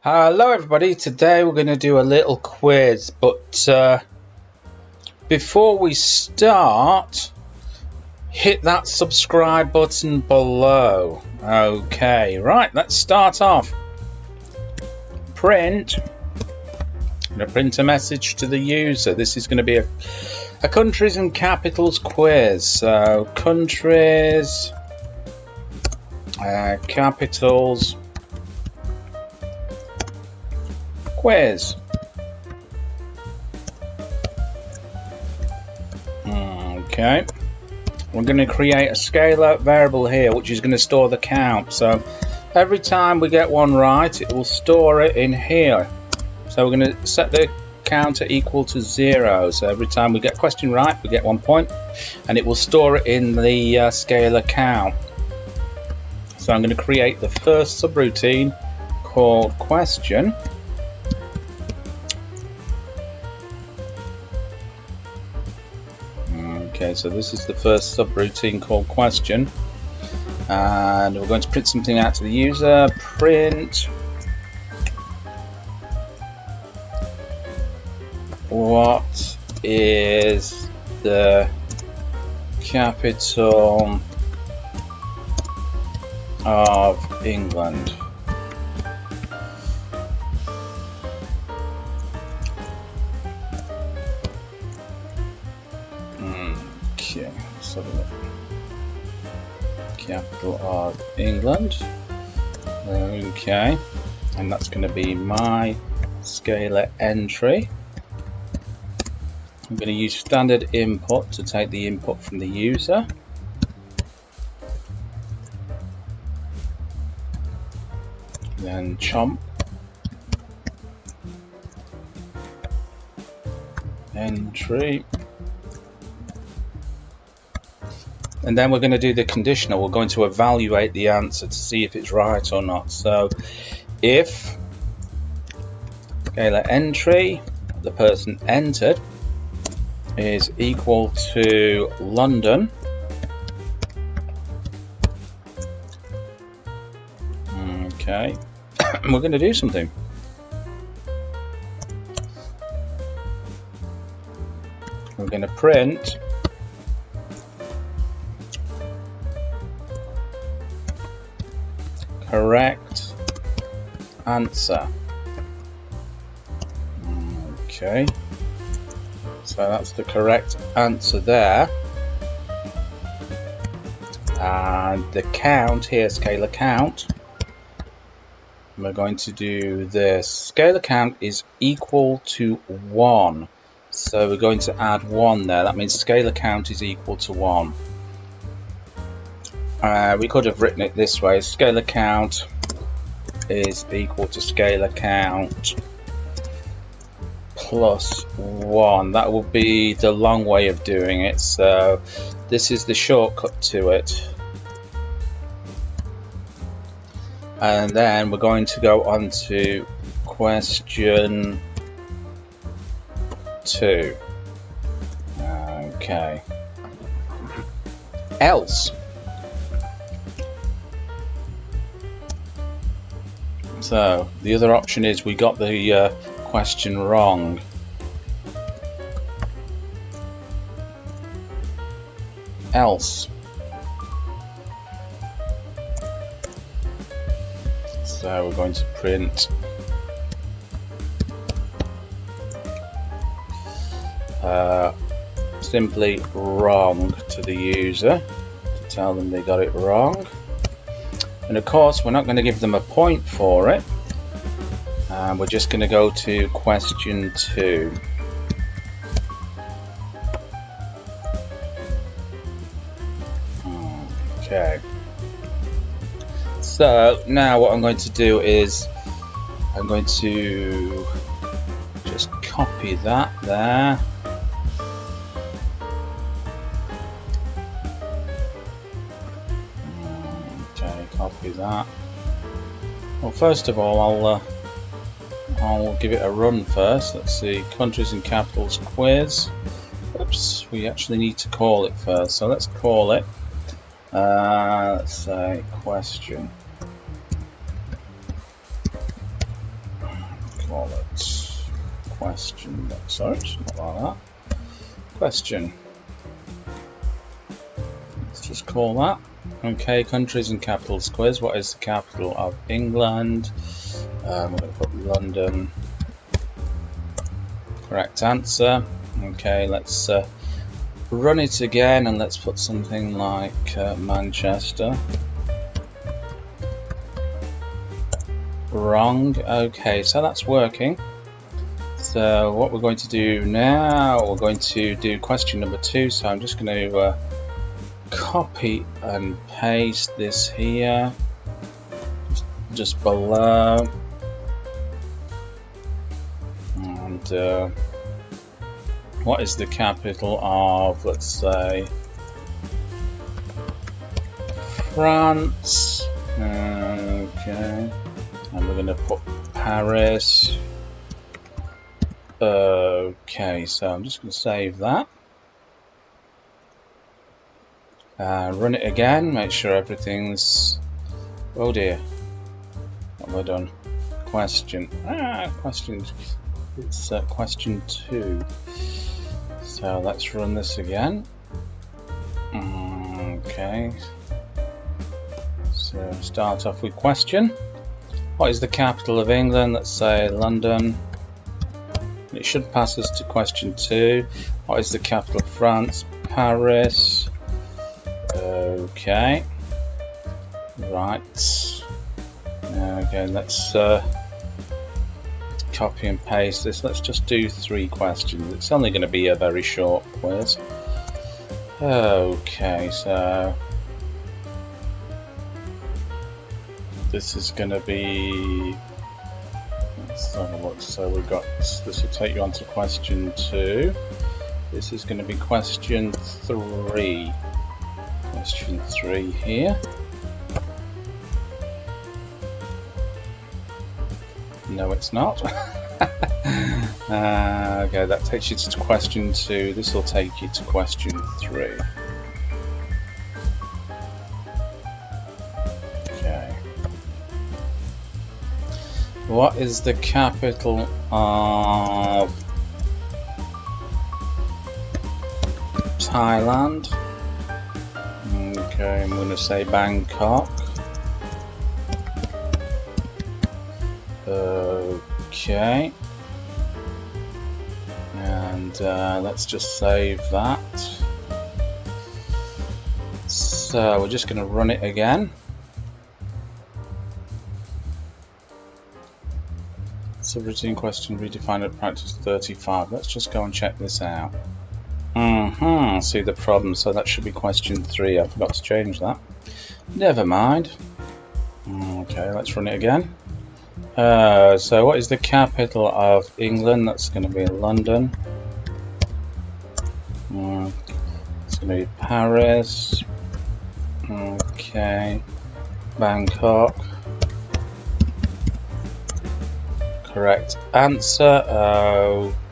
Hello everybody, today we're going to do a little quiz, but before we start, hit that subscribe button below. Okay, right, let's start off. Print. I'm going to print a message to the user. This is going to be a countries and capitals quiz. So, countries, capitals, quiz. Okay, we're going to create a scalar variable here which is going to store the count. So every time we get one right, it will store it in here. So we're going to set the counter equal to 0. So every time we get a question right, we get 1 point, and it will store it in the scalar count. So I'm going to create the first subroutine called question. Okay, so this is the first subroutine called question, and we're going to print something out to the user. Print what is the capital of England? Okay, let's have a look. Capital of England. Okay, and that's going to be my scalar entry. I'm going to use standard input to take the input from the user. Then chomp. Entry. And then we're going to do the conditional. We're going to evaluate the answer to see if it's right or not. So if scalar entry, the person entered, is equal to London, okay, we're going to do something. We're going to print correct answer. Okay, so that's the correct answer there. And the count here, scalar count, we're going to do this. Scalar count is equal to 1. So we're going to add 1 there. That means scalar count is equal to 1. We could have written it this way: scalar count is equal to scalar count plus 1. That will be the long way of doing it, so this is the shortcut to it. And then we're going to go on to question 2. Okay. Else. So the other option is we got the question wrong. Else. So we're going to print simply wrong to the user to tell them they got it wrong. And of course, we're not going to give them a point for it. We're just going to go to question 2. Okay. So now what I'm going to do is I'm going to just copy that there. Copy that. Well, first of all, I'll give it a run first. Let's see, countries and capitals quiz. Oops, we actually need to call it first. So let's call it. Let's say question. question. Sorry, it's not like that. Question. Let's just call that. Okay, countries and capitals quiz. What is the capital of England? We're going to put London. Correct answer. Okay, let's run it again and let's put something like Manchester. Wrong. Okay, so that's working. So what we're going to do now, we're going to do question number 2. So I'm just going to copy and paste this here, just below, and what is the capital of, let's say, France? Okay, and we're going to put Paris. Okay, so I'm just going to save that. Run it again, make sure everything's... Oh dear, what have I done? Question. Question. It's question 2. So let's run this again. Okay. So start off with question. What is the capital of England? Let's say London. It should pass us to question 2. What is the capital of France? Paris. Okay. Right. Okay, let's copy and paste this. Let's just do 3 questions. It's only going to be a very short quiz. Okay, so this is going to be... Let's have a look. So we've got... This will take you on to question 2. This is going to be question 3. Question 3 here. No, it's not. Okay, that takes you to question 2. This will take you to question 3. Okay. What is the capital of Thailand? Okay, I'm going to say Bangkok. Okay. And let's just save that. So we're just going to run it again. Subroutine question redefined at practice 35. Let's just go and check this out. See the problem, so that should be question 3. I forgot to change that. Never mind. Okay, let's run it again. So what is the capital of England? That's going to be London. It's going to be Paris. Okay. Bangkok. Correct answer.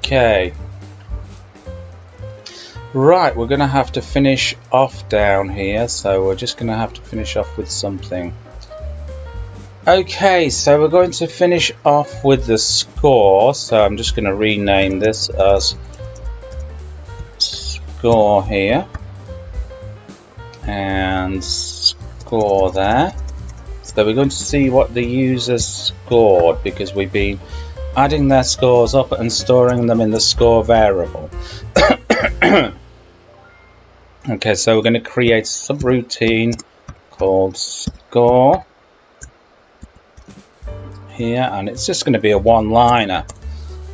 Okay. Right, we're going to have to finish off down here, so we're just going to have to finish off with something. Okay, so we're going to finish off with the score, so I'm just going to rename this as score here, and score there. So we're going to see what the users scored, because we've been adding their scores up and storing them in the score variable. Okay, so we're going to create a subroutine called score here, and it's just going to be a one-liner.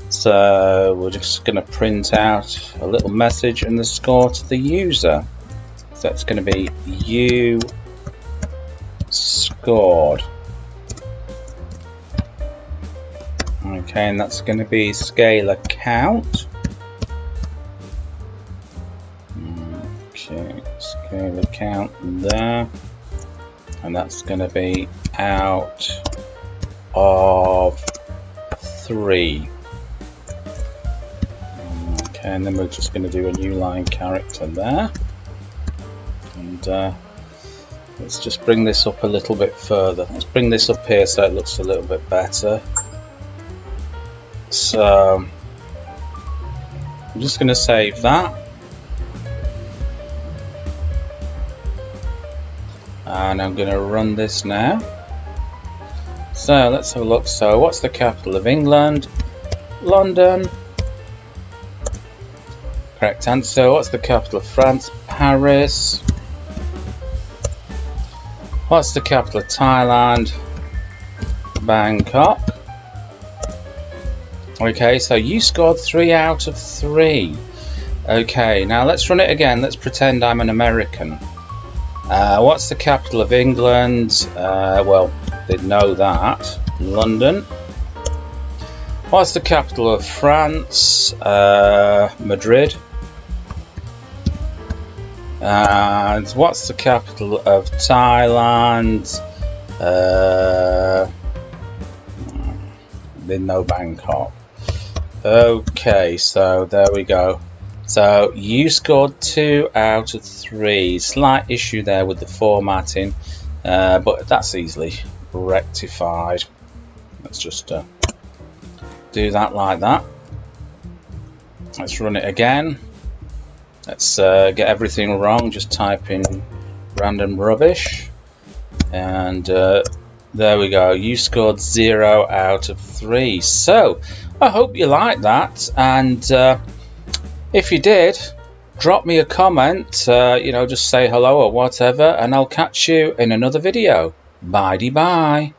So we're just going to print out a little message and the score to the user. So it's going to be you scored. Okay, and that's going to be scalar count. Okay, scalar count there, and that's going to be out of 3. Okay, and then we're just going to do a new line character there, and let's just bring this up a little bit further. Let's bring this up here so it looks a little bit better. So I'm just going to save that. And I'm going to run this now. So let's have a look. So what's the capital of England? London. Correct answer. What's the capital of France? Paris. What's the capital of Thailand? Bangkok. Okay, so you scored 3 out of 3. Okay, now let's run it again. Let's pretend I'm an American. What's the capital of England? Well, they'd know that. London. What's the capital of France? Madrid. And what's the capital of Thailand? They know Bangkok. Okay, so there we go. So you scored 2 out of 3. Slight issue there with the formatting, but that's easily rectified. Let's just do that like that. Let's run it again. Let's get everything wrong. Just type in random rubbish, and there we go. You scored 0 out of 3. So I hope you liked that, and if you did, drop me a comment. Just say hello or whatever, and I'll catch you in another video. Bye-bye.